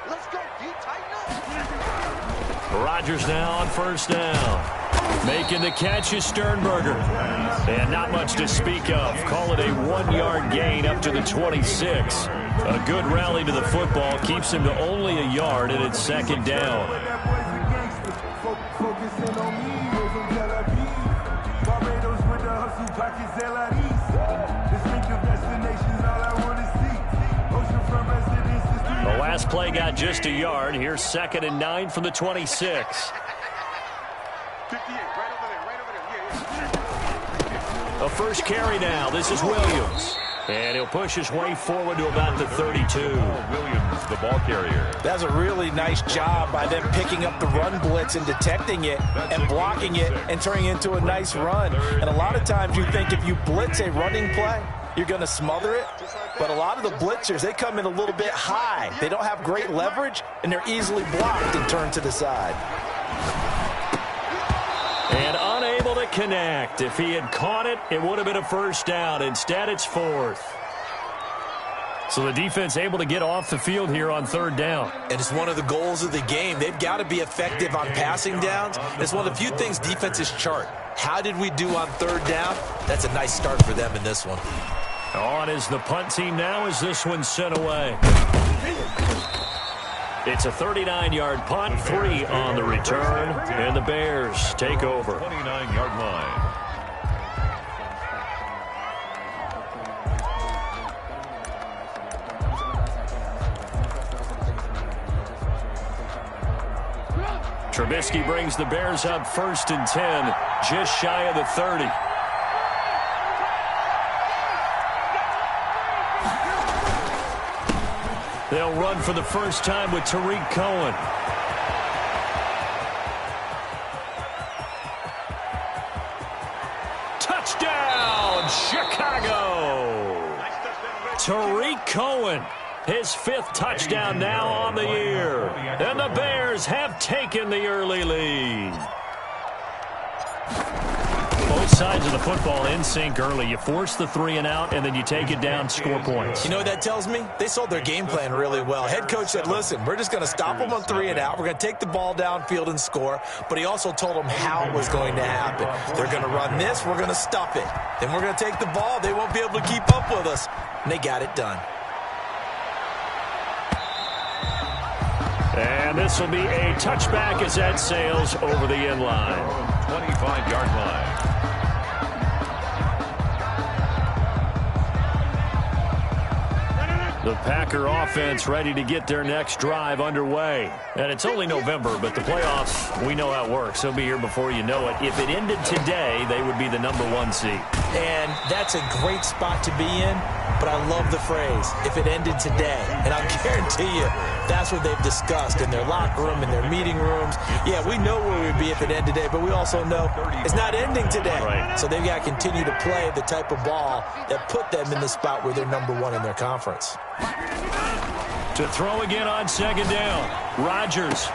Let's go, D. Tighten up. Rodgers now on first down. Making the catch is Sternberger. And not much to speak of. Call it a 1-yard gain up to the 26. A good rally to the football keeps him to only a yard, and it's second down. The last play got just a yard. Here's 2nd and 9 from the 26. A first carry now. This is Williams. And he'll push his way forward to about the 32. Williams, the ball carrier. That's a really nice job by them picking up the run blitz and detecting it and blocking it and turning it into a nice run. And a lot of times you think if you blitz a running play, you're going to smother it. But a lot of the blitzers, they come in a little bit high. They don't have great leverage, and they're easily blocked and turned to the side. And unable to connect. If he had caught it, it would have been a first down. Instead, it's 4th. So the defense able to get off the field here on 3rd down. And it's one of the goals of the game. They've got to be effective on passing downs. It's one of the few things defenses chart. How did we do on 3rd down? That's a nice start for them in this one. On is the punt team now as this one's sent away. It's a 39-yard punt, 3 on the return, and the Bears take over. 29-yard line. Trubisky brings the Bears up 1st and 10, just shy of the 30. They'll run for the first time with Tariq Cohen. Touchdown, Chicago! Tariq Cohen, his 5th touchdown now on the year. And the Bears have taken the early lead. Both sides of the football in sync early. You force the 3 and out, and then you take it down, score points. You know what that tells me? They sold their game plan really well. Head coach said, listen, we're just going to stop them on 3 and out. We're going to take the ball downfield and score. But he also told them how it was going to happen. They're going to run this. We're going to stuff it. Then we're going to take the ball. They won't be able to keep up with us. And they got it done. And this will be a touchback as that sails over the end line. 25-yard line. The Packer offense ready to get their next drive underway. And it's only November, but the playoffs, we know how it works. They'll be here before you know it. If it ended today, they would be the #1 seed. And that's a great spot to be in, but I love the phrase, if it ended today. And I'll guarantee you, that's what they've discussed in their locker room, in their meeting rooms. Yeah, we know where we'd be if it ended today, but we also know it's not ending today. Right. So they've got to continue to play the type of ball that put them in the spot where they're #1 in their conference. To throw again on 2nd down, Rodgers.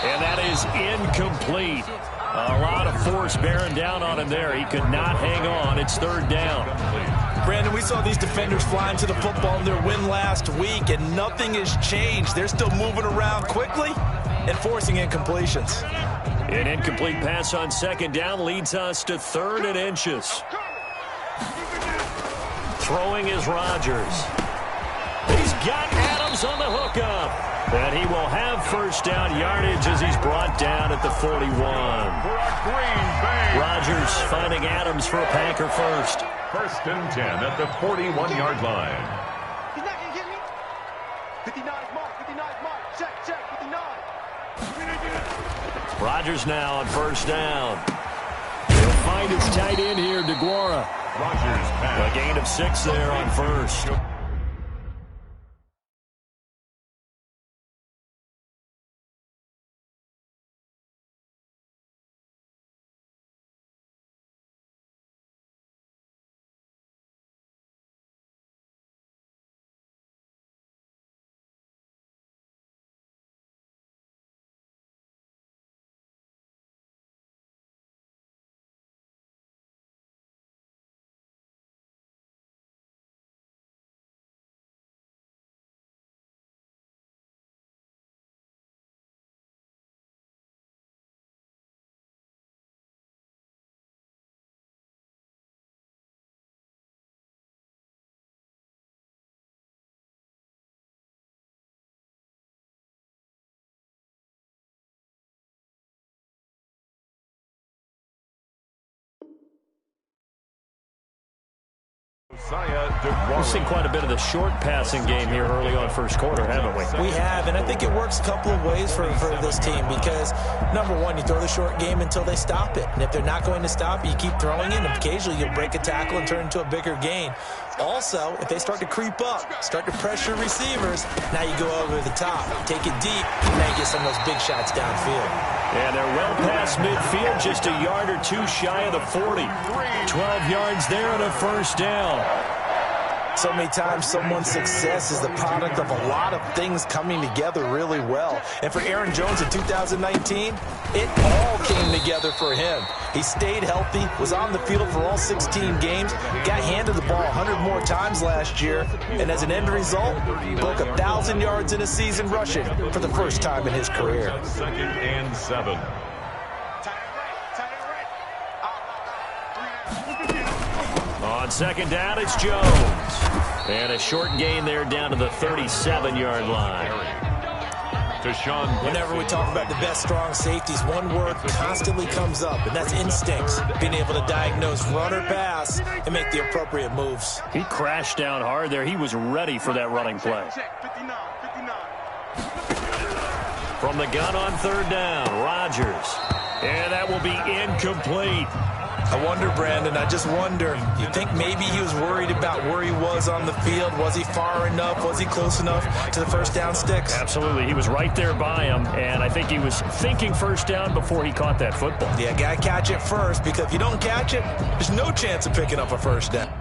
And that is incomplete. A lot of force bearing down on him there. He could not hang on. It's 3rd down. Brandon, we saw these defenders flying to the football in their win last week, and nothing has changed. They're still moving around quickly and forcing incompletions. An incomplete pass on 2nd down leads us to 3rd and inches. Throwing is Rodgers. He's got Adams on the hookup. And he will have first down yardage as he's brought down at the 41. Rodgers finding Adams for a Packer first. 1st and 10 at the 41-yard line. He's not going to get me. 59 is mark. 59 is mark. Check, 59. Rodgers now on first down. He'll find his tight end here, DeGuara. Rodgers pass. A gain of 6 there on first. We've seen quite a bit of the short passing game here early on first quarter, haven't we? We have, and I think it works a couple of ways for this team because, number one, you throw the short game until they stop it. And if they're not going to stop it, you keep throwing it, and occasionally you'll break a tackle and turn into a bigger gain. Also, if they start to creep up, start to pressure receivers, now you go over the top, take it deep, and now you get some of those big shots downfield. And they're well past midfield, just a yard or two shy of the 40. 12 yards there and a first down. So many times someone's success is the product of a lot of things coming together really well. And for Aaron Jones in 2019, it all came together for him. He stayed healthy, was on the field for all 16 games, got handed the ball 100 more times last year, and as an end result, broke 1,000 yards in a season rushing for the first time in his career. 2nd and 7. On second down, it's Jones. And a short gain there down to the 37-yard line. Whenever we talk about the best strong safeties, one word constantly comes up, and that's instincts. Being able to diagnose run or pass and make the appropriate moves. He crashed down hard there. He was ready for that running play. From the gun on third down, Rodgers. And that will be incomplete. I wonder, Brandon, I just wonder, you think maybe he was worried about where he was on the field? Was he far enough? Was he close enough to the first down sticks? Absolutely. He was right there by him, and I think he was thinking first down before he caught that football. Yeah, got to catch it first, because if you don't catch it, there's no chance of picking up a first down.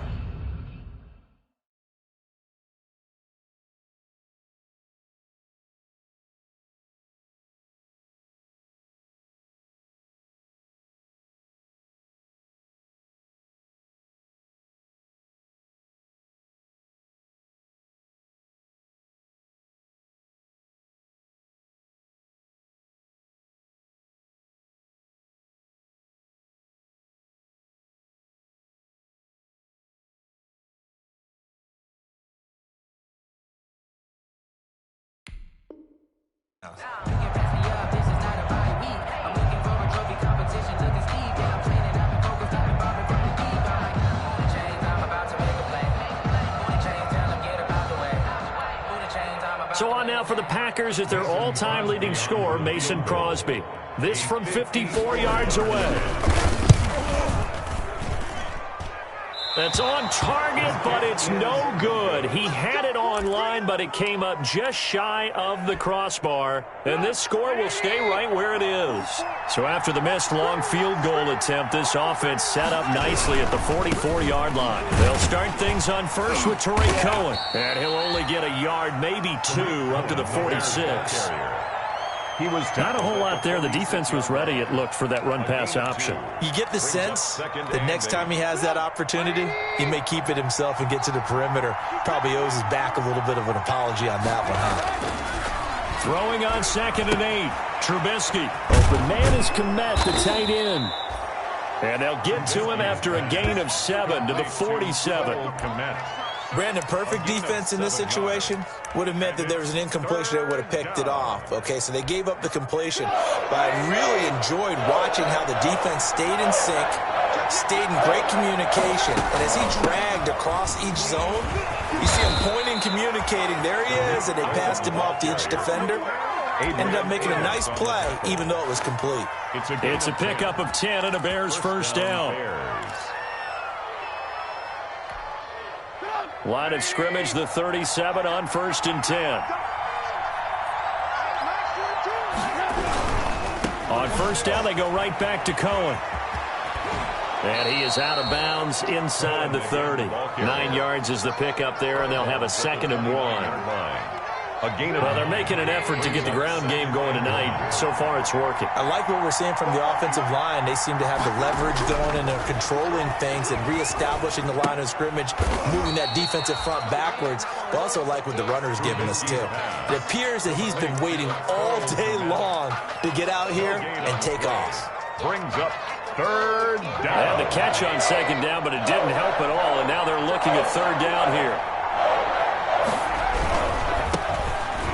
So on now for the Packers at their all-time leading scorer, Mason Crosby. This from 54 yards away. That's on target, but it's no good. He had it on line, but it came up just shy of the crossbar. And this score will stay right where it is. So after the missed long field goal attempt, this offense set up nicely at the 44-yard line. They'll start things on first with Tarik Cohen. And he'll only get a yard, maybe two, up to the 46. He was not a whole lot there. The defense was ready, it looked, for that run-pass option. You get the sense that next time he has that opportunity, he may keep it himself and get to the perimeter. Probably owes his back a little bit of an apology on that one, huh? Throwing on 2nd and 8. Trubisky. Open man is Kmet, the tight end. And they'll get to him after a gain of 7 to the 47. Brandon, perfect defense in this situation would have meant that there was an incompletion that would have picked it off. Okay, so they gave up the completion. But I really enjoyed watching how the defense stayed in sync, stayed in great communication. And as he dragged across each zone, you see him pointing, communicating. There he is, and they passed him off to each defender. Ended up making a nice play, even though it was complete. It's a pickup of 10 and a Bears first down. Line of scrimmage, the 37 on 1st and 10. On first down, they go right back to Cohen. And he is out of bounds inside the 30. 9 yards is the pickup there, and they'll have a 2nd and 1. Well, they're making an effort to get the ground game going tonight. So far, it's working. I like what we're seeing from the offensive line. They seem to have the leverage going, and they're controlling things and reestablishing the line of scrimmage, moving that defensive front backwards. But also like what the runner's giving us, too. It appears that he's been waiting all day long to get out here and take off. Brings up 3rd down. They had the catch on 2nd down, but it didn't help at all, and now they're looking at 3rd down here.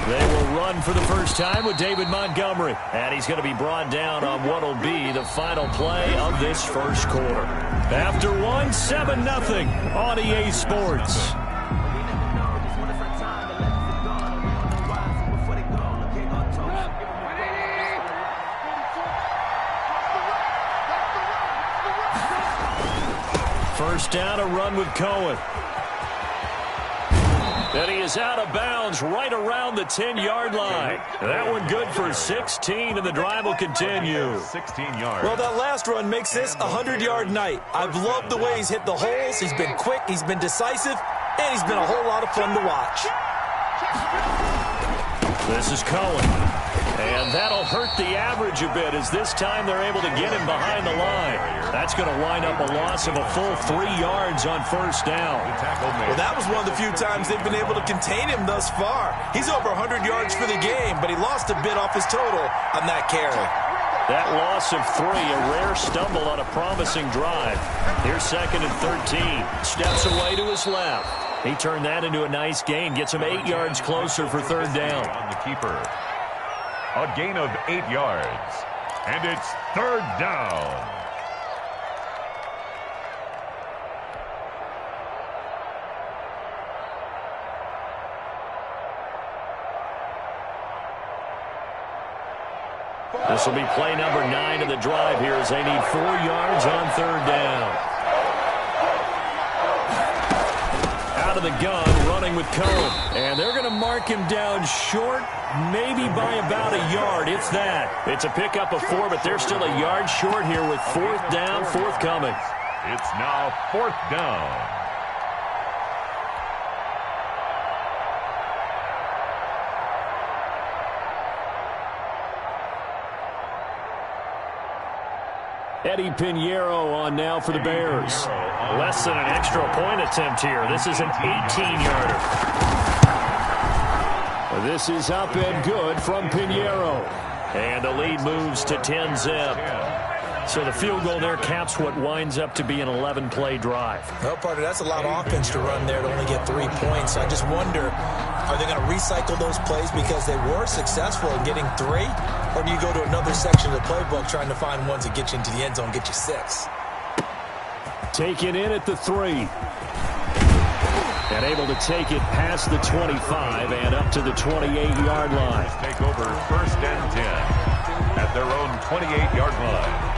They will run for the first time with David Montgomery. And he's going to be brought down on what will be the final play of this first quarter. After one, 7-0 on EA Sports. First down, a run with Cohen. And he is out of bounds right around the 10-yard line. That one good for 16, and the drive will continue. 16 yards. Well, that last run makes this a 100-yard night. I've loved the way he's hit the holes. He's been quick, he's been decisive, and he's been a whole lot of fun to watch. This is Cohen. And that'll hurt the average a bit as this time they're able to get him behind the line. That's going to wind up a loss of a full 3 yards on first down. Well, that was one of the few times they've been able to contain him thus far. He's over 100 yards for the game, but he lost a bit off his total on that carry. That loss of 3, a rare stumble on a promising drive. Here's 2nd and 13. Steps away to his left. He turned that into a nice gain, gets him 8 yards closer for 3rd down. On the keeper. A gain of 8 yards. And it's 3rd down. This will be play number 9 of the drive here as they need 4 yards on 3rd down. Out of the gun, running with Cohen. And they're going to mark him down short, maybe by about a yard, if that. It's a pickup of 4, but they're still a yard short here with 4th down, forthcoming. It's now 4th down. Eddie Pinheiro on now for the Bears. Less than an extra point attempt here. This is an 18-yarder. This is up and good from Pinheiro. And the lead moves to 10-zip. So the field goal there caps what winds up to be an 11-play drive. Well, partner, that's a lot of offense to run there to only get 3 points. I just wonder, are they going to recycle those plays because they were successful in getting 3? Or do you go to another section of the playbook trying to find ones that get you into the end zone, get you 6? Taken in at the 3. And able to take it past the 25 and up to the 28-yard line. Take over 1st and 10 at their own 28-yard line.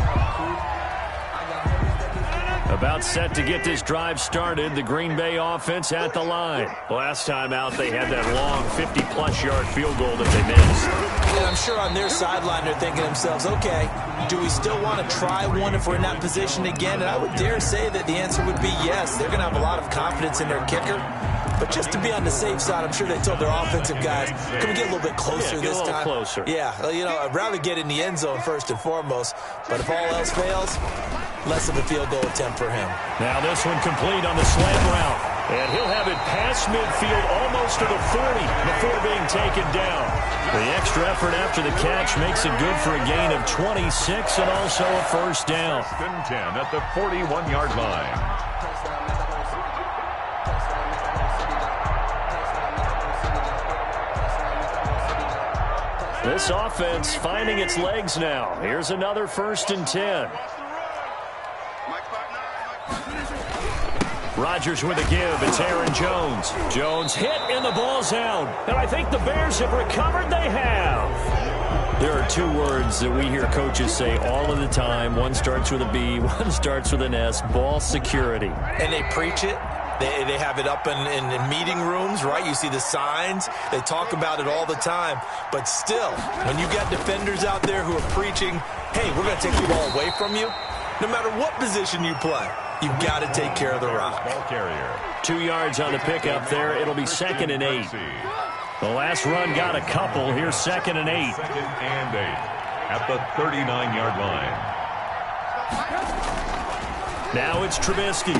About set to get this drive started. The Green Bay offense at the line. Last time out, they had that long 50-plus yard field goal that they missed. And I'm sure on their sideline they're thinking to themselves, okay, do we still want to try one if we're in that position again? And I would dare say that the answer would be yes. They're going to have a lot of confidence in their kicker. But just to be on the safe side, I'm sure they told their offensive guys, can we get a little bit closer this time? A little closer. Yeah, well, you know, I'd rather get in the end zone first and foremost. But if all else fails, less of a field goal attempt for him. Now this one complete on the slant route. And he'll have it past midfield almost to the 40 before being taken down. The extra effort after the catch makes it good for a gain of 26 and also a 1st down. 1st and 10 at the 41-yard line. This offense finding its legs now. Here's another 1st and 10. Rodgers with a give. It's Aaron Jones. Jones hit and the ball's out. And I think the Bears have recovered. They have. There are 2 words that we hear coaches say all of the time. One starts with a B, one starts with an S. Ball security. And they preach it. They have it up in meeting rooms, right? You see the signs. They talk about it all the time. But still, when you got defenders out there who are preaching, hey, we're going to take the ball away from you, no matter what position you play, you've got to take care of the rock. Ball carrier. 2 yards on the pickup there. It'll be 2nd and 8. The last run got a couple. Here's 2nd and 8. 2nd and 8 at the 39-yard line. Now it's Trubisky.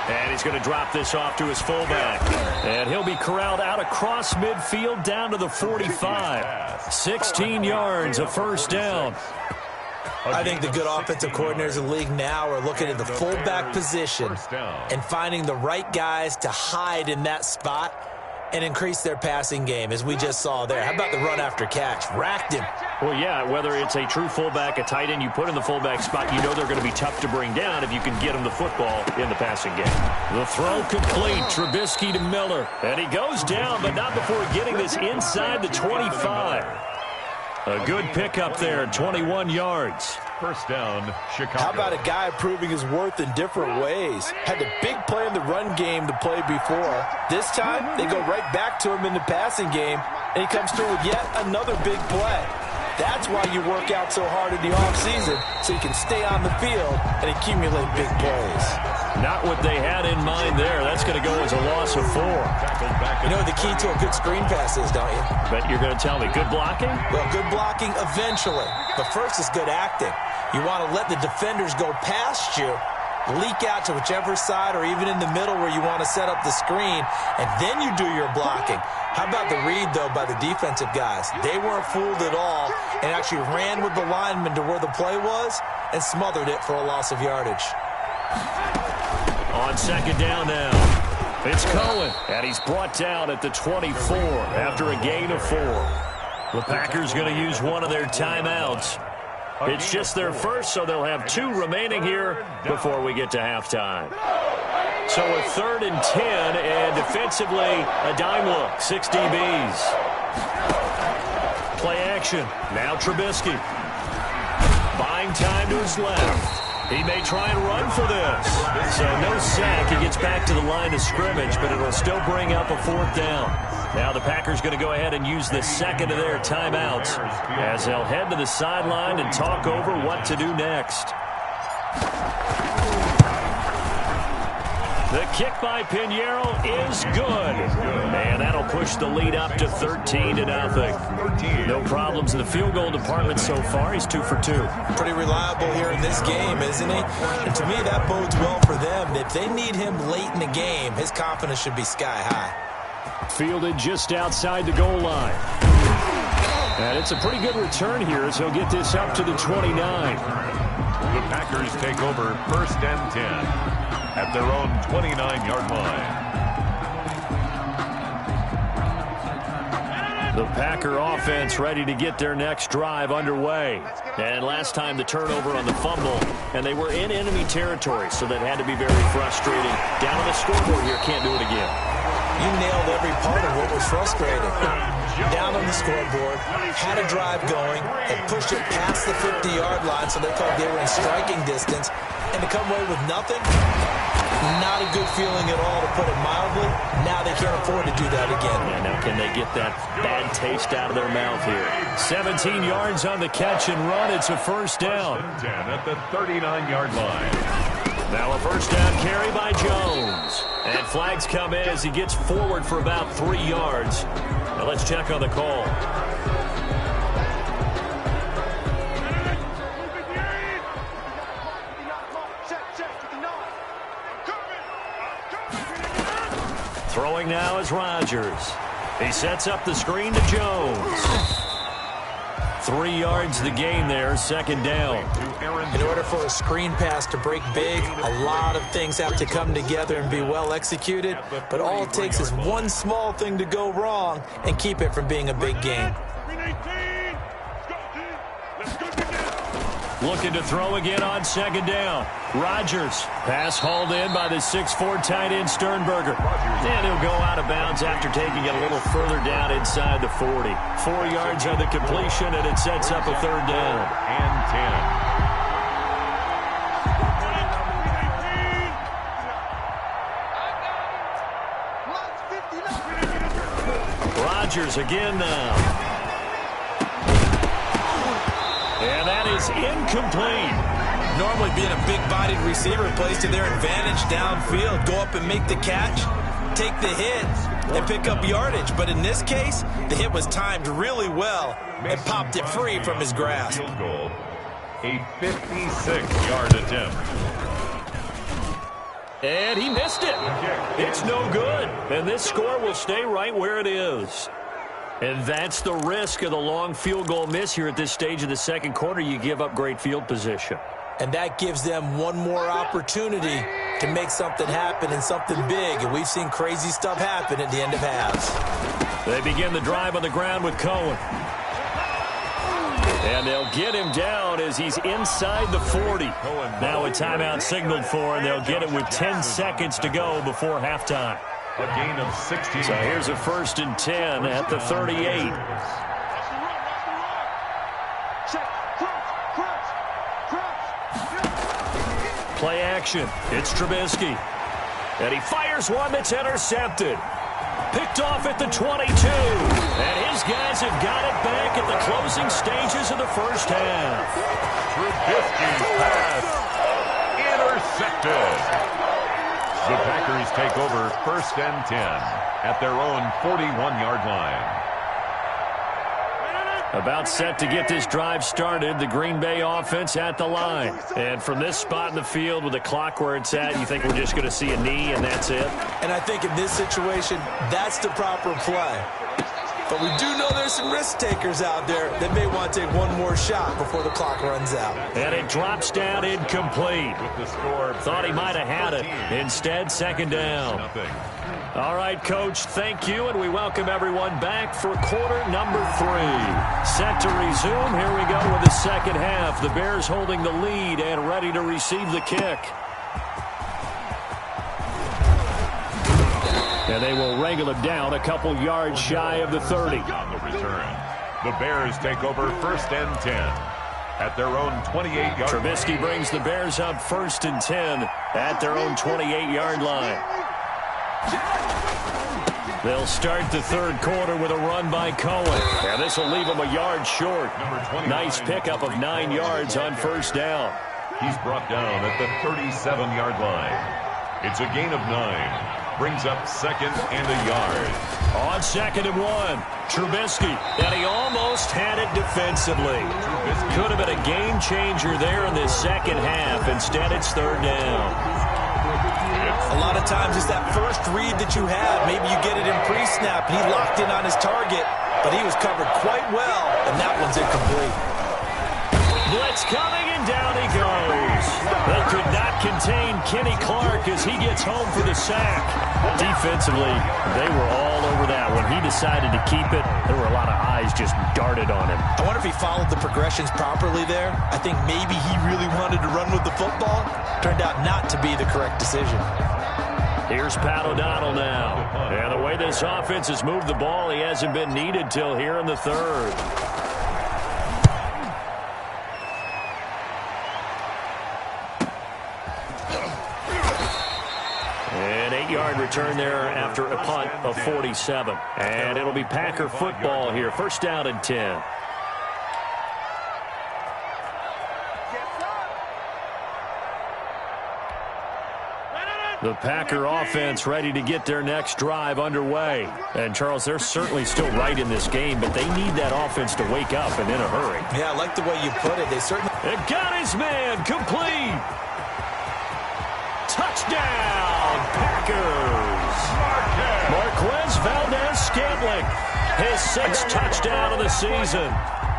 And he's going to drop this off to his fullback. And he'll be corralled out across midfield down to the 45. 16 yards, a 1st down. I think the good offensive coordinators in the league now are looking at the fullback position and finding the right guys to hide in that spot and increase their passing game, as we just saw there. How about the run after catch? Racked him. Well, yeah, whether it's a true fullback, a tight end you put in the fullback spot, you know they're going to be tough to bring down if you can get them the football in the passing game. The throw complete. Trubisky to Miller. And he goes down, but not before getting this inside the 25. A good pickup there, 21 yards. First down, Chicago. How about a guy proving his worth in different ways? Had a big play in the run game to play before. This time, they go right back to him in the passing game, and he comes through with yet another big play. That's why you work out so hard in the offseason, so you can stay on the field and accumulate big plays. Not what they had in mind there. That's going to go as a loss of 4. You know what the key to a good screen pass is, don't you? But you're going to tell me, good blocking? Well, good blocking eventually. But first is good acting. You want to let the defenders go past you, leak out to whichever side or even in the middle where you want to set up the screen, and then you do your blocking. How about the read, though, by the defensive guys? They weren't fooled at all and actually ran with the lineman to where the play was and smothered it for a loss of yardage. On second down now, it's Cohen, and he's brought down at the 24 after a gain of 4. The Packers going to use one of their timeouts. It's just their first, so they'll have 2 remaining here before we get to halftime. So a 3rd and 10, and defensively, a dime look, 6 DBs. Play action, now Trubisky. Buying time to his left. He may try and run for this. So no sack. He gets back to the line of scrimmage, but it'll still bring up a 4th down. Now the Packers going to go ahead and use the second of their timeouts as they'll head to the sideline and talk over what to do next. The kick by Pinheiro is good. And that'll push the lead up to 13-0. No problems in the field goal department so far. He's 2 for 2. Pretty reliable here in this game, isn't he? And to me, that bodes well for them. If they need him late in the game, his confidence should be sky high. Fielded just outside the goal line. And it's a pretty good return here as he'll get this up to the 29. The Packers take over 1st and 10 at their own 29-yard line. The Packer offense ready to get their next drive underway. And last time the turnover on the fumble, and they were in enemy territory, so that had to be very frustrating. Down on the scoreboard here, can't do it again. You nailed every part of what was frustrating. Down on the scoreboard, had a drive going, and pushed it past the 50-yard line so they thought they were in striking distance, and to come away with nothing, not a good feeling at all, to put it mildly. Now they can't afford to do that again. And now can they get that bad taste out of their mouth here? 17 yards on the catch and run. It's a 1st down. 10 at the 39-yard line. Now a 1st down carry by Jones. And flags come in as he gets forward for about 3 yards. Now let's check on the call. Throwing now is Rodgers. He sets up the screen to Jones. 3 yards the gain there, 2nd down. In order for a screen pass to break big, a lot of things have to come together and be well executed, but all it takes is one small thing to go wrong and keep it from being a big gain. Looking to throw again on 2nd down. Rodgers. Pass hauled in by the 6'4" tight end Sternberger. And he'll go out of bounds after taking it a little further down inside the 40. 4 yards on the completion, and it sets up a 3rd down. And 10. Rodgers again now. And that is incomplete. Normally being a big-bodied receiver plays to their advantage downfield. Go up and make the catch, take the hit, and pick up yardage. But in this case, the hit was timed really well and popped it free from his grasp. Field goal, a 56-yard attempt. And he missed it. It's no good. And this score will stay right where it is. And that's the risk of the long field goal miss here at this stage of the 2nd quarter. You give up great field position. And that gives them one more opportunity to make something happen and something big. And we've seen crazy stuff happen at the end of halves. They begin the drive on the ground with Cohen. And they'll get him down as he's inside the 40. Now a timeout signaled for, and they'll get it with 10 seconds to go before halftime. A gain of 16. So here's a 1st and 10 at the 38. Play action. It's Trubisky. And he fires one that's intercepted. Picked off at the 22. And his guys have got it back at the closing stages of the first half. Trubisky's pass intercepted. The Packers take over 1st and 10 at their own 41-yard line. About set to get this drive started, the Green Bay offense at the line. And from this spot in the field with the clock where it's at, you think we're just going to see a knee and that's it? And I think in this situation, that's the proper play. But we do know there's some risk takers out there that may want to take one more shot before the clock runs out. And it drops down incomplete. With the score, Thought he might have had it. Instead, 2nd down. All right, Coach, thank you, and we welcome everyone back for quarter number 3. Set to resume. Here we go with the second half. The Bears holding the lead and ready to receive the kick. And they will wrangle it down a couple yards shy of the 30. On the return, the Bears take over 1st and 10 at their own 28-yard line. Trubisky brings the Bears up 1st and 10 at their own 28-yard line. They'll start the third quarter with a run by Cohen. And this will leave him a yard short. Nice pickup of 9 yards on 1st down. He's brought down at the 37-yard line. It's a gain of 9. Brings up 2nd and a yard. On 2nd and 1, Trubisky. And he almost had it defensively. Could have been a game changer there in this second half. Instead, it's 3rd down. A lot of times it's that first read that you have. Maybe you get it in pre-snap, and he locked in on his target, but he was covered quite well, and that one's incomplete. Blitz coming, and down he goes. They could not contain Kenny Clark as he gets home for the sack. Defensively, they were all over that. When he decided to keep it, there were a lot of eyes just darted on him. I wonder if he followed the progressions properly there. I think maybe he really wanted to run with the football. Turned out not to be the correct decision. Here's Pat O'Donnell now. And the way this offense has moved the ball, he hasn't been needed till here in the 3rd. An 8-yard return there after a punt of 47. And it'll be Packer football here. 1st down and 10. The Packer offense ready to get their next drive underway. And, Charles, they're certainly still right in this game, but they need that offense to wake up and in a hurry. Yeah, I like the way you put it. They certainly... It got his man complete. Touchdown, Packers. Marquez Valdez-Scantling, his 6th touchdown of the season.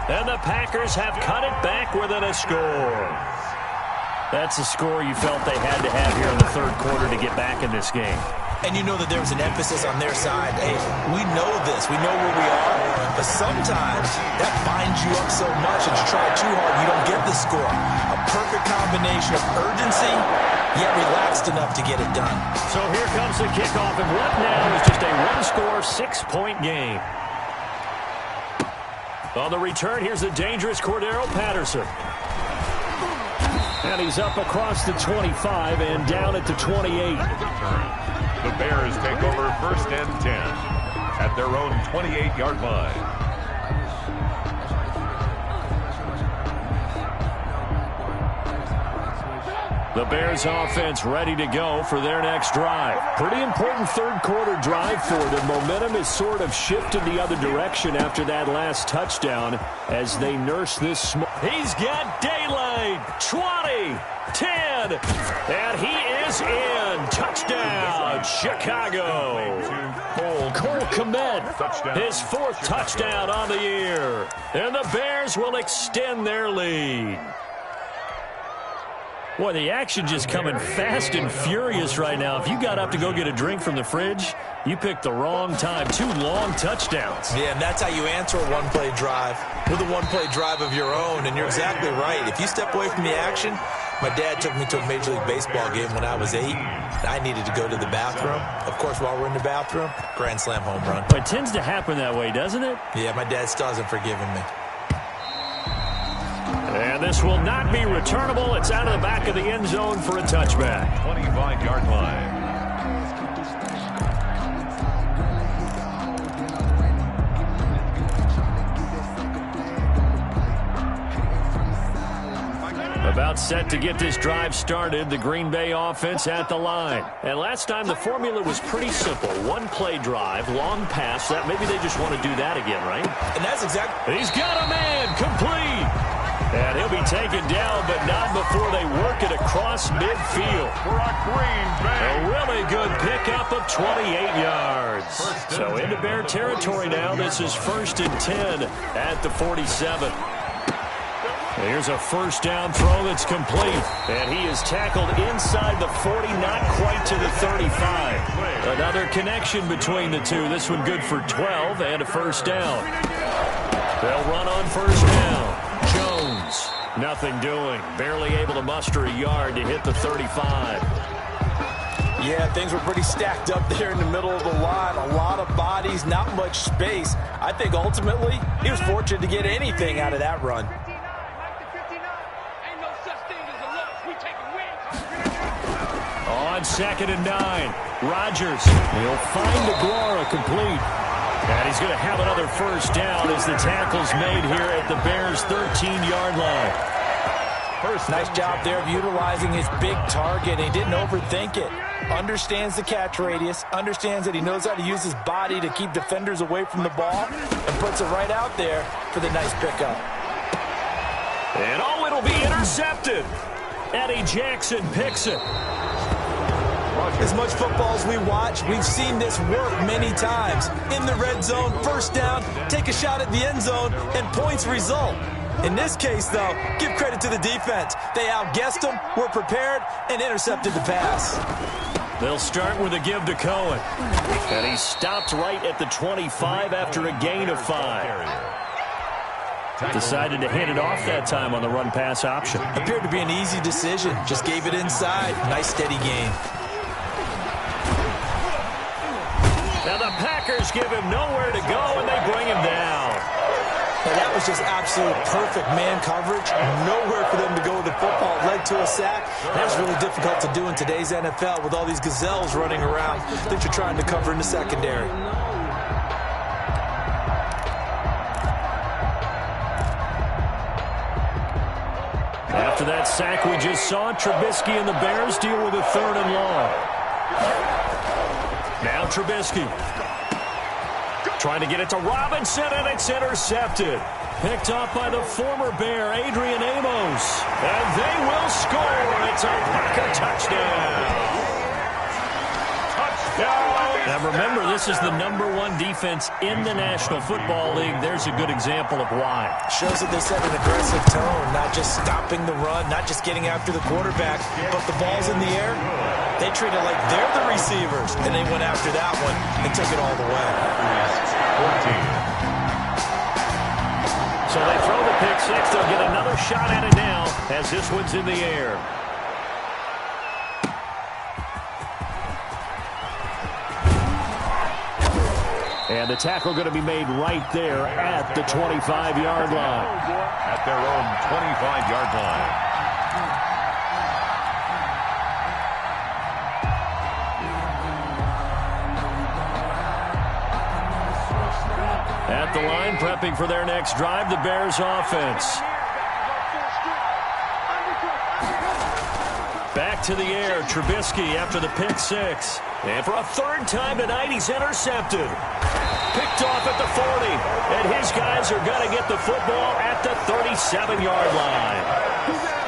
And the Packers have cut it back within a score. That's a score you felt they had to have here in the third quarter to get back in this game. And you know that there was an emphasis on their side. Hey, we know this. We know where we are. But sometimes that binds you up so much that you try too hard, you don't get the score. A perfect combination of urgency, yet relaxed enough to get it done. So here comes the kickoff, and what now is just a one-score, 6-point game. On the return, here's the dangerous Cordero Patterson. And he's up across the 25 and down at the 28. The Bears take over 1st and 10 at their own 28-yard line. The Bears offense ready to go for their next drive. Pretty important third quarter drive for them. Momentum has sort of shifted the other direction after that last touchdown as they nurse this. He's got daylight. 20, 10, and he is in. Touchdown, Chicago. Cole Kmet, his 4th touchdown on the year. And the Bears will extend their lead. Boy, the action just coming fast and furious right now. If you got up to go get a drink from the fridge, you picked the wrong time. 2 long touchdowns. Yeah, and that's how you answer a one-play drive with a one-play drive of your own. And you're exactly right. If you step away from the action, my dad took me to a Major League Baseball game when I was 8. And I needed to go to the bathroom. Of course, while we're in the bathroom, grand slam home run. But it tends to happen that way, doesn't it? Yeah, my dad still hasn't forgiven me. And this will not be returnable. It's out of the back of the end zone for a touchback. 25-yard line. About set to get this drive started, the Green Bay offense at the line. And last time the formula was pretty simple. One-play drive, long pass. That maybe they just want to do that again, right? And that's exactly... He's got a man, complete. And he'll be taken down, but not before they work it across midfield. A really good pickup of 28 yards. So into Bear territory now. This is 1st and 10 at the 47. Here's a first down throw that's complete. And he is tackled inside the 40, not quite to the 35. Another connection between the two. This one good for 12 and a first down. They'll run on first down. Jones, nothing doing. Barely able to muster a yard to hit the 35. Yeah, things were pretty stacked up there in the middle of the line. A lot of bodies, not much space. I think ultimately he was fortunate to get anything out of that run. On 2nd and 9, Rodgers. He'll find Aguara complete. And he's going to have another first down as the tackle's made here at the Bears' 13-yard line. Nice job there of utilizing his big target. He didn't overthink it. Understands the catch radius. Understands that he knows how to use his body to keep defenders away from the ball. And puts it right out there for the nice pickup. And oh, it'll be intercepted. Eddie Jackson picks it. As much football as we watch, we've seen this work many times. In the red zone, first down, take a shot at the end zone, and points result. In this case, though, give credit to the defense. They outguessed them, were prepared, and intercepted the pass. They'll start with a give to Cohen. And he stopped right at the 25 after a gain of 5. Decided to hit it off that time on the run-pass option. Appeared to be an easy decision. Just gave it inside. Nice, steady gain. Now the Packers give him nowhere to go, and they bring him down. And that was just absolute perfect man coverage. Nowhere for them to go with the football. It led to a sack. That's really difficult to do in today's NFL with all these gazelles running around that you're trying to cover in the secondary. After that sack we just saw, Trubisky and the Bears deal with a 3rd and long. Now Trubisky trying to get it to Robinson, and it's intercepted. Picked off by the former Bear, Adrian Amos. And they will score. It's a Packer touchdown. Now remember, this is the #1 defense in the National Football League. There's a good example of why. Shows that they set an aggressive tone, not just stopping the run, not just getting after the quarterback, but the ball's in the air. They treat it like they're the receivers, and they went after that one and took it all the way. 14. So they throw the pick six. They'll get another shot at it now as this one's in the air. And the tackle going to be made right there at the 25-yard line. At their own 25-yard line. At the line, prepping for their next drive, the Bears offense. Back to the air, Trubisky after the pick six. And for a 3rd time tonight, he's intercepted. Picked off at the 40. And his guys are going to get the football at the 37-yard line.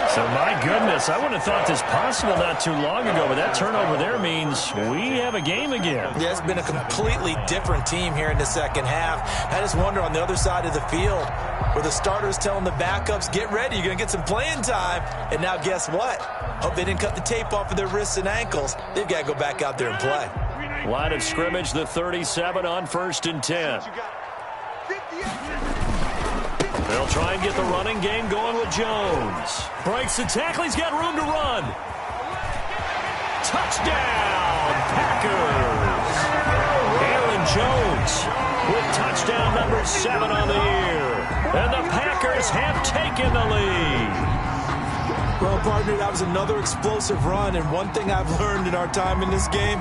So, my goodness, I wouldn't have thought this possible not too long ago, but that turnover there means we have a game again. Yeah, it's been a completely different team here in the second half. I just wonder on the other side of the field, where the starter's telling the backups, get ready, you're going to get some playing time. And now guess what? Hope they didn't cut the tape off of their wrists and ankles. They've got to go back out there and play. Line of scrimmage, the 37 on 1st and 10. They'll try and get the running game going with Jones. Breaks the tackle. He's got room to run. Touchdown, Packers. Aaron Jones with touchdown number 7 on the year. And the Packers have taken the lead. Well, partner, that was another explosive run. And one thing I've learned in our time in this game,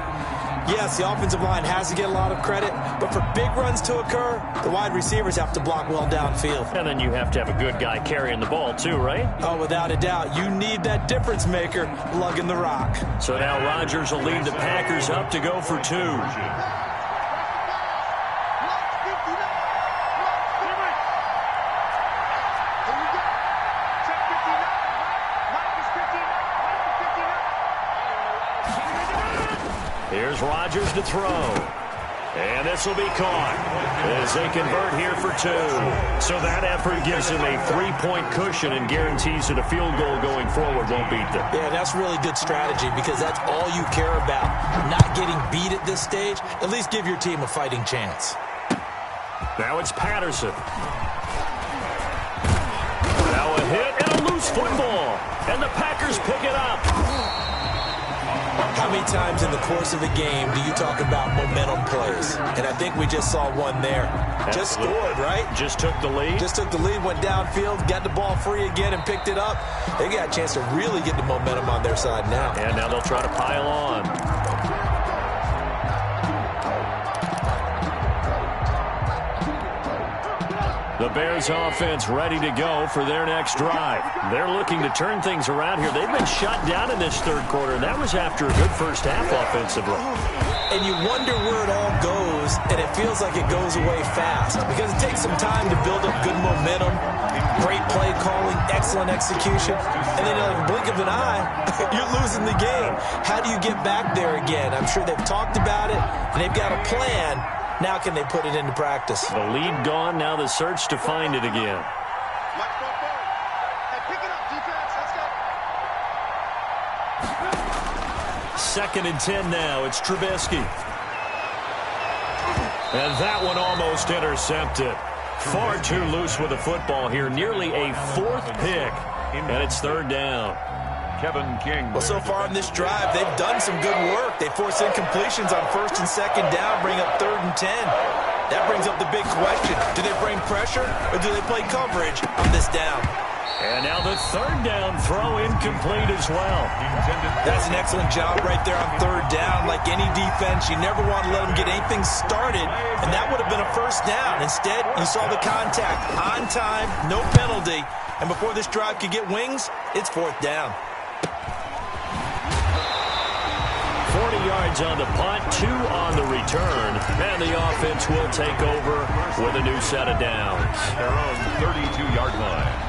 yes, the offensive line has to get a lot of credit, but for big runs to occur, the wide receivers have to block well downfield. And then you have to have a good guy carrying the ball too, right? Oh, without a doubt. You need that difference maker lugging the rock. So now Rodgers will lead the Packers up to go for 2. Here's Rodgers to throw. And this will be caught as they convert here for 2. So that effort gives him a 3-point cushion and guarantees that a field goal going forward won't beat them. Yeah, that's really good strategy because that's all you care about. Not getting beat at this stage. At least give your team a fighting chance. Now it's Patterson. Now a hit and a loose football. And the Packers pick it up. How many times in the course of the game do you talk about momentum plays? And I think we just saw one there. Just scored, right? Just took the lead. Just took the lead, went downfield, got the ball free again and picked it up. They got a chance to really get the momentum on their side now. And now they'll try to pile on. The Bears offense ready to go for their next drive. They're looking to turn things around here. They've been shut down in this third quarter, and that was after a good first half offensively. And you wonder where it all goes, and it feels like it goes away fast because it takes some time to build up good momentum, great play calling, excellent execution, and then like a blink of an eye, you're losing the game. How do you get back there again? I'm sure they've talked about it, and they've got a plan. Now can they put it into practice? The lead gone, now the search to find it again. Mike, go forward. Hey, pick it up, defense. Let's go. 2nd and 10 now. It's Trubisky. And that one almost intercepted. Far too loose with the football here. Nearly a 4th pick. And it's 3rd down. Kevin King. Well, so far in this drive, they've done some good work. They force incompletions on 1st and 2nd down, bring up 3rd and 10. That brings up the big question. Do they bring pressure or do they play coverage on this down? And now the 3rd down throw incomplete as well. That's an excellent job right there on 3rd down. Like any defense, you never want to let them get anything started, and that would have been a 1st down. Instead, you saw the contact on time, no penalty, and before this drive could get wings, it's 4th down. 40 yards on the punt, 2 on the return, and the offense will take over with a new set of downs. Their own 32-yard line.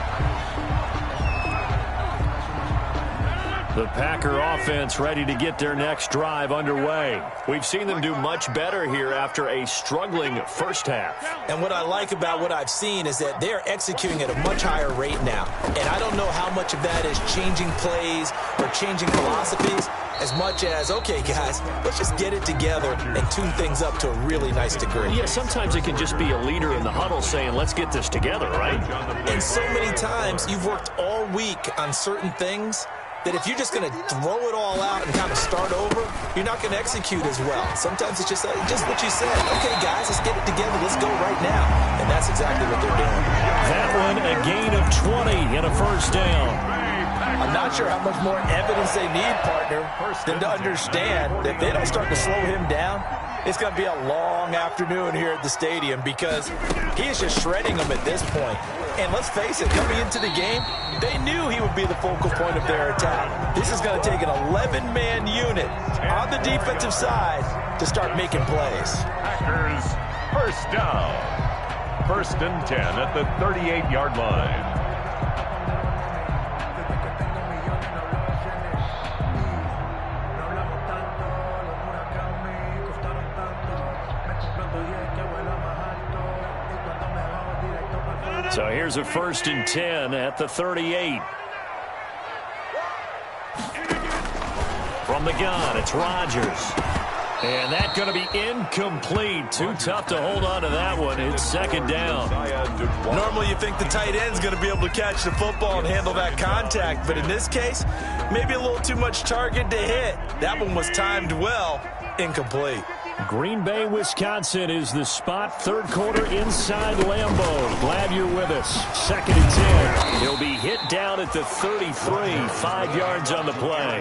The Packer offense ready to get their next drive underway. We've seen them do much better here after a struggling first half. And what I like about what I've seen is that they're executing at a much higher rate now. And I don't know how much of that is changing plays or changing philosophies as much as, okay, guys, let's just get it together and tune things up to a really nice degree. Yeah, sometimes it can just be a leader in the huddle saying, let's get this together, right? And so many times you've worked all week on certain things that if you're just going to throw it all out and kind of start over, you're not going to execute as well. Sometimes it's just what you said. Okay, guys, let's get it together. Let's go right now. And that's exactly what they're doing. That one, a gain of 20 and a 1st down. I'm not sure how much more evidence they need, partner, than to understand that if they don't start to slow him down, it's going to be a long afternoon here at the stadium because he is just shredding them at this point. And let's face it, coming into the game, they knew he would be the focal point of their attack. This is going to take an 11-man unit on the defensive side to start making plays. Packers, 1st down. 1st and 10 at the 38-yard line. So here's a 1st and 10 at the 38. From the gun, it's Rodgers. And that's going to be incomplete. Too tough to hold on to that one. It's 2nd down. Normally you think the tight end's going to be able to catch the football and handle that contact, but in this case, maybe a little too much target to hit. That one was timed well. Incomplete. Green Bay, Wisconsin is the spot. 3rd quarter inside Lambeau. Glad you're with us. 2nd and 10. He'll be hit down at the 33. 5 yards on the play.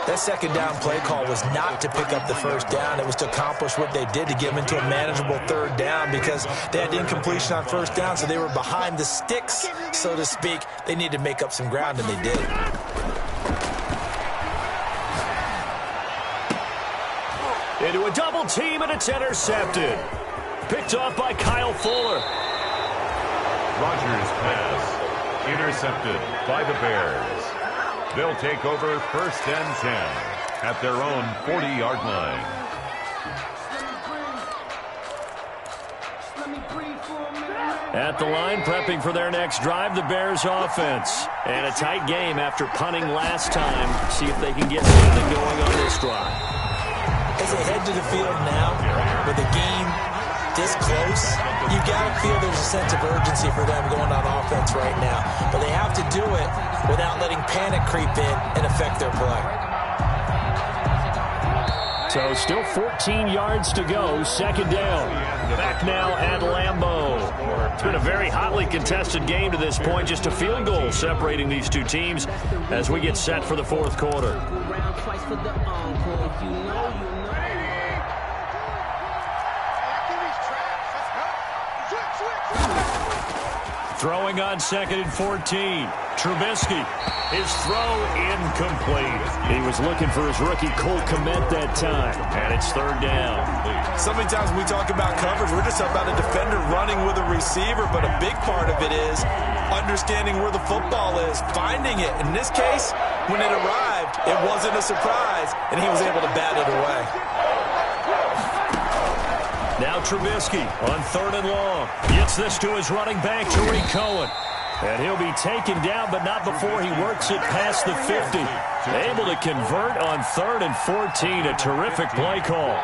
That 2nd down play call was not to pick up the 1st down. It was to accomplish what they did, to get them into a manageable 3rd down, because they had incompletion on 1st down, so they were behind the sticks, so to speak. They needed to make up some ground, and they did. Into a double team, and it's intercepted. Picked off by Kyle Fuller. Rodgers' pass intercepted by the Bears. They'll take over 1st and 10 at their own 40-yard line. At the line, prepping for their next drive, the Bears offense. And a tight game after punting last time. See if they can get something going on this drive. As they head to the field now, with the game this close, you got to feel there's a sense of urgency for them going on offense right now. But they have to do it without letting panic creep in and affect their play. So still 14 yards to go. 2nd down. Back now at Lambeau. It's been a very hotly contested game to this point. Just a field goal separating these two teams as we get set for the 4th quarter. Throwing on 2nd and 14. Trubisky. His throw incomplete. He was looking for his rookie Cole Kmet that time. And it's 3rd down. So many times when we talk about coverage, we're just about a defender running with a receiver, but a big part of it is understanding where the football is, finding it. In this case, when it arrived, it wasn't a surprise, and he was able to bat it away. Now Trubisky on 3rd and long. Gets this to his running back, Tariq Cohen. And he'll be taken down, but not before he works it past the 50. Able to convert on 3rd and 14. A terrific play call.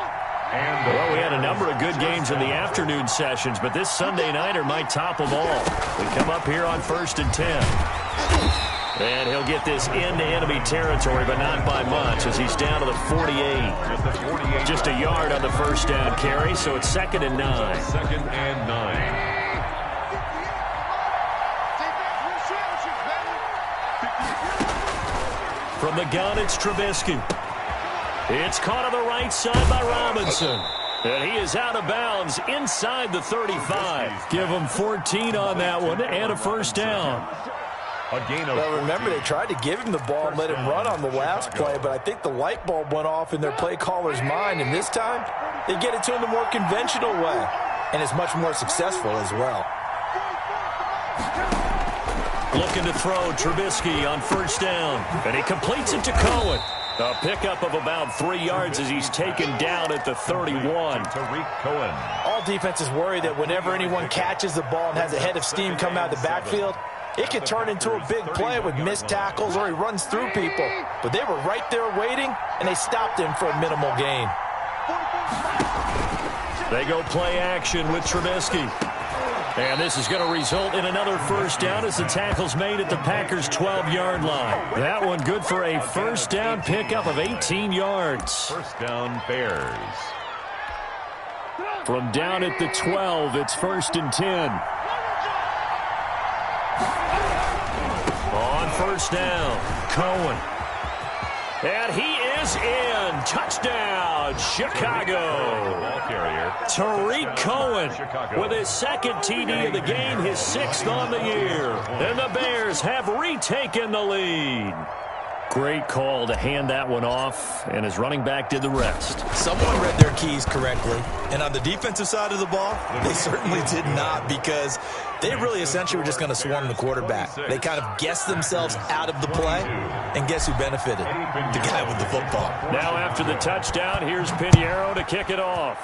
Well, we had a number of good games in the afternoon sessions, but this Sunday nighter might top them all. We come up here on 1st and 10. And he'll get this into enemy territory, but not by much, as he's down to the 48. Just a yard on the 1st down carry, so it's 2nd and 9. 2nd and 9. From the gun, it's Trubisky. It's caught on the right side by Robinson. And he is out of bounds inside the 35. Give him 14 on that one and a 1st down. Well, remember, they tried to give him the ball and let him run on the last play, but I think the light bulb went off in their play caller's mind, and this time they get it to him the more conventional way, and it's much more successful as well. Looking to throw, Trubisky on 1st down, and he completes it to Cohen. A pickup of about 3 yards as he's taken down at the 31. Tariq Cohen. All defenses worry that whenever anyone catches the ball and has a head of steam come out of the backfield, it could turn into a big play with missed tackles or he runs through people. But they were right there waiting, and they stopped him for a minimal gain. They go play action with Trubisky. And this is going to result in another 1st down as the tackle's made at the Packers' 12-yard line. That one good for a 1st down pickup of 18 yards. 1st down Bears. From down at the 12, it's 1st and 10. On 1st down, Cohen. And he is in. Touchdown, Chicago. Ball carrier. Tariq Cohen with his 2nd TD of the game, his 6th on the year. And the Bears have retaken the lead. Great call to hand that one off, and his running back did the rest. Someone read their keys correctly, and on the defensive side of the ball, they certainly did not, because they really essentially were just going to swarm the quarterback. They kind of guessed themselves out of the play, and guess who benefited? The guy with the football. Now after the touchdown, here's Pinheiro to kick it off.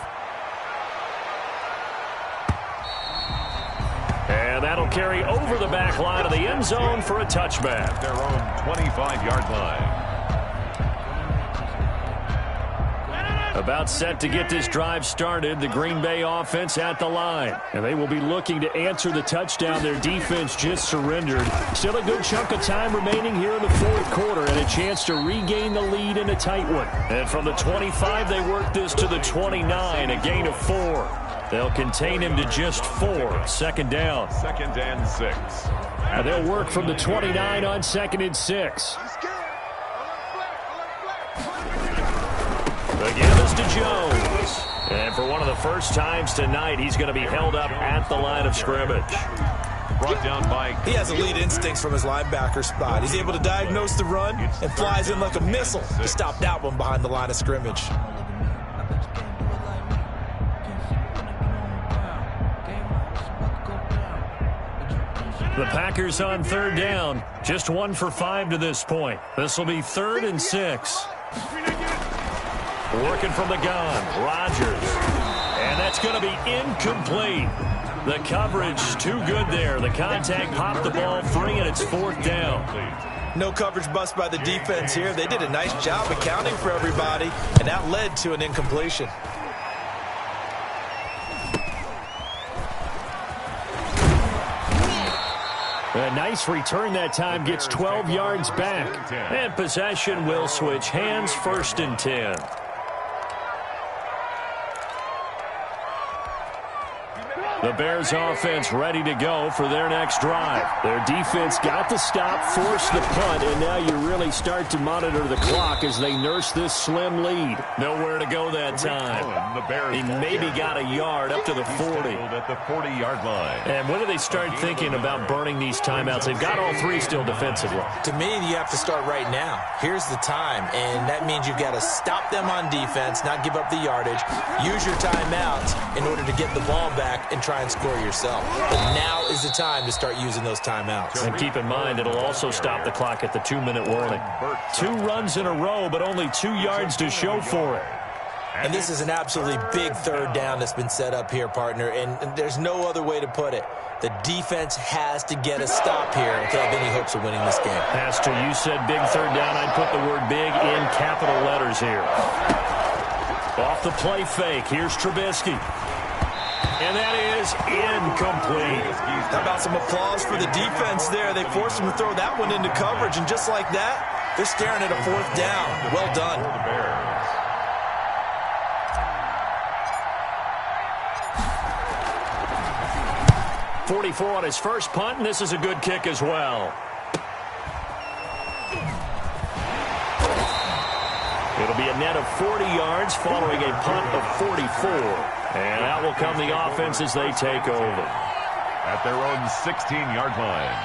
And That'll carry over the back line of the end zone for a touchback. Their own 25-yard line. About set to get this drive started, the Green Bay offense at the line. And they will be looking to answer the touchdown their defense just surrendered. Still a good chunk of time remaining here in the fourth quarter and a chance to regain the lead in a tight one. And from the 25, they work this to the 29, a gain of 4. They'll contain him to just 4. Second down. 2nd and 6. And they'll work from the 29 on 2nd and 6. The give is to Jones. And for one of the first times tonight, he's going to be held up at the line of scrimmage. Brought down by... He has elite instincts from his linebacker spot. He's able to diagnose the run and flies in like a missile to stop that one behind the line of scrimmage. The Packers on 3rd down. Just 1 for 5 to this point. This will be 3rd and 6. Working from the gun, Rodgers. And that's going to be incomplete. The coverage too good there. The contact popped the ball free, and it's 4th down. No coverage bust by the defense here. They did a nice job accounting for everybody, and that led to an incompletion. A nice return that time, gets 12 yards back. And possession will switch hands, 1st and 10. The Bears offense ready to go for their next drive. Their defense got the stop, forced the punt, and now you really start to monitor the clock as they nurse this slim lead. Nowhere to go that time. He maybe got a yard up to the 40. At the 40-yard line. And when do they start thinking about burning these timeouts? They've got all 3 still defensively. To me, you have to start right now. Here's the time, and that means you've got to stop them on defense, not give up the yardage, use your timeouts in order to get the ball back and try and score yourself. But now is the time to start using those timeouts. And keep in mind, it'll also stop the clock at the 2-minute warning. 2 runs in a row, but only 2 yards to show for it. And this is an absolutely big 3rd down that's been set up here, partner, and there's no other way to put it. The defense has to get a stop here if they have any hopes of winning this game. Has to. You said big 3rd down. I'd put the word big in capital letters here. Off the play fake. Here's Trubisky. And that is incomplete. How about some applause for the defense there? They forced him to throw that one into coverage, and just like that, they're staring at a 4th down. Well done. 44 on his first punt, and this is a good kick as well. It'll be a net of 40 yards following a punt of 44. And that will come the offense as they take over. At their own 16-yard line.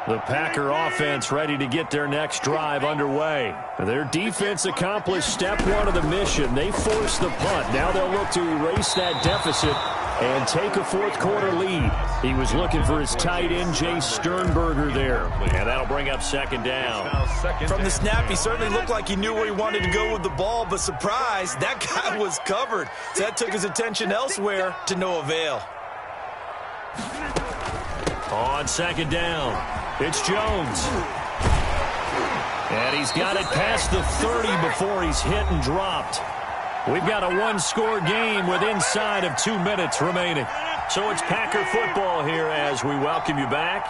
The Packer offense ready to get their next drive underway. Their defense accomplished step 1 of the mission. They forced the punt. Now they'll look to erase that deficit and take a 4th quarter lead. He was looking for his tight end, Jay Sternberger, there. And that'll bring up 2nd down. From the snap, he certainly looked like he knew where he wanted to go with the ball, but surprise, that guy was covered. So that took his attention elsewhere to no avail. On 2nd down, it's Jones. And he's got it past the 30 before he's hit and dropped. We've got a 1-score game with inside of 2 minutes remaining. So it's Packer football here as we welcome you back.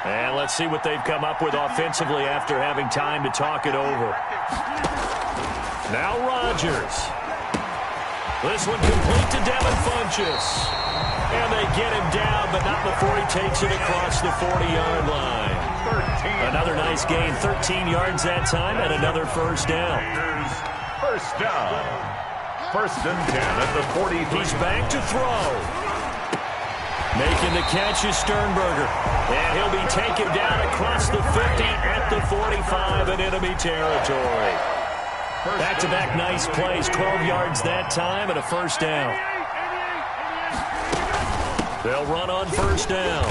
And let's see what they've come up with offensively after having time to talk it over. Now Rodgers. This one complete to Devin Funchess. And they get him down, but not before he takes it across the 40-yard line. Another nice gain, 13 yards that time, and another 1st down. First down. 1st and 10 at the 40. He's back to throw. Making the catch is Sternberger. And he'll be taken down across the 50 at the 45 in enemy territory. Back-to-back nice plays, 12 yards that time and a 1st down. They'll run on 1st down.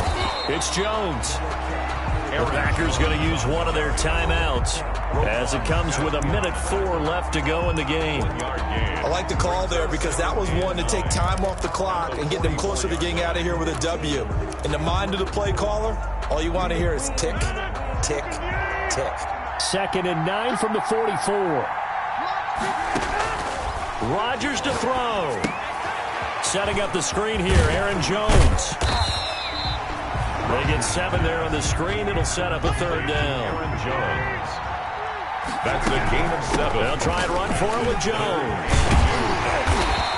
It's Jones. Packers going to use one of their timeouts as it comes with 1:04 left to go in the game. I like the call there because that was one to take time off the clock and get them closer to getting out of here with a W. In the mind of the play caller, all you want to hear is tick, tick, tick. 2nd and 9 from the 44. Rodgers to throw. Setting up the screen here, Aaron Jones. They get 7 there on the screen. It'll set up a 3rd down. Aaron Jones. That's a gain of 7. They'll try and run for it with Jones.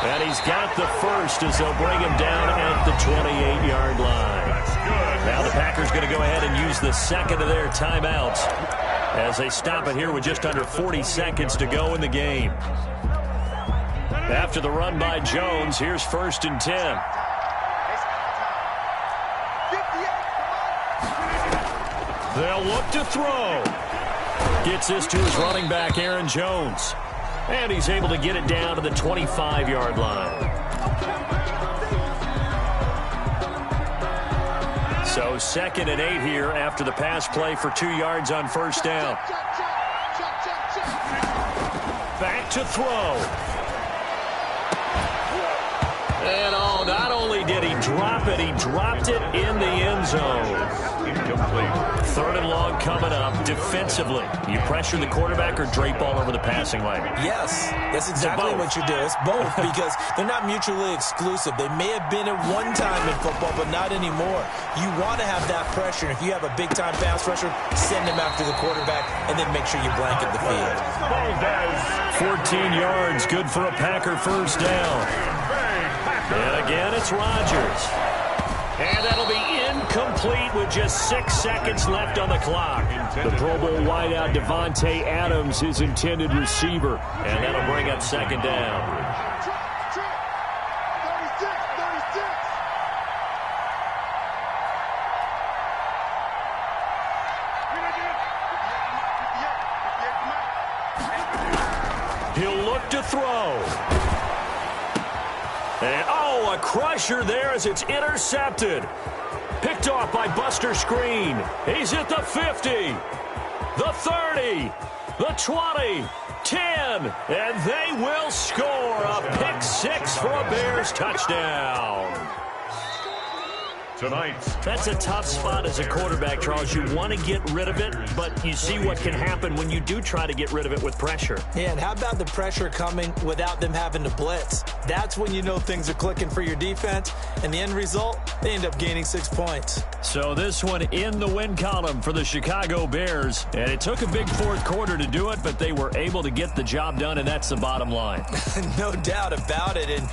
And he's got the first as they'll bring him down at the 28-yard line. Now the Packers going to go ahead and use the 2nd of their timeouts as they stop it here with just under 40 seconds to go in the game. After the run by Jones, here's 1st and 10. They'll look to throw. Gets this to his running back, Aaron Jones. And he's able to get it down to the 25-yard line. So 2nd and 8 here after the pass play for 2 yards on 1st down. Back to throw. And not only did he drop it, he dropped it in the end zone. Incomplete. 3rd and long coming up. Defensively, you pressure the quarterback or drape all over the passing lane? Yes, that's exactly what you do. It's both because they're not mutually exclusive. They may have been at one time in football, but not anymore. You want to have that pressure. If you have a big-time pass rusher, send him after the quarterback, and then make sure you blanket the field. 14 yards, good for a Packer 1st down. And again, it's Rodgers. And that'll be incomplete with just 6 seconds left on the clock. The Pro Bowl wideout Devontae Adams, his intended receiver. And that'll bring up 2nd down. He'll look to throw. And, a crusher there as it's intercepted. Picked off by Buster Screen. He's at the 50, the 30, the 20, 10, and they will score a pick 6 for a Bears touchdown. Tonight. That's a tough spot as a quarterback, Charles. You want to get rid of it, but you see what can happen when you do try to get rid of it with pressure. Yeah, and how about the pressure coming without them having to blitz? That's when you know things are clicking for your defense, and the end result, they end up gaining 6 points. So this one in the win column for the Chicago Bears, and it took a big 4th quarter to do it, but they were able to get the job done, and that's the bottom line. No doubt about it, and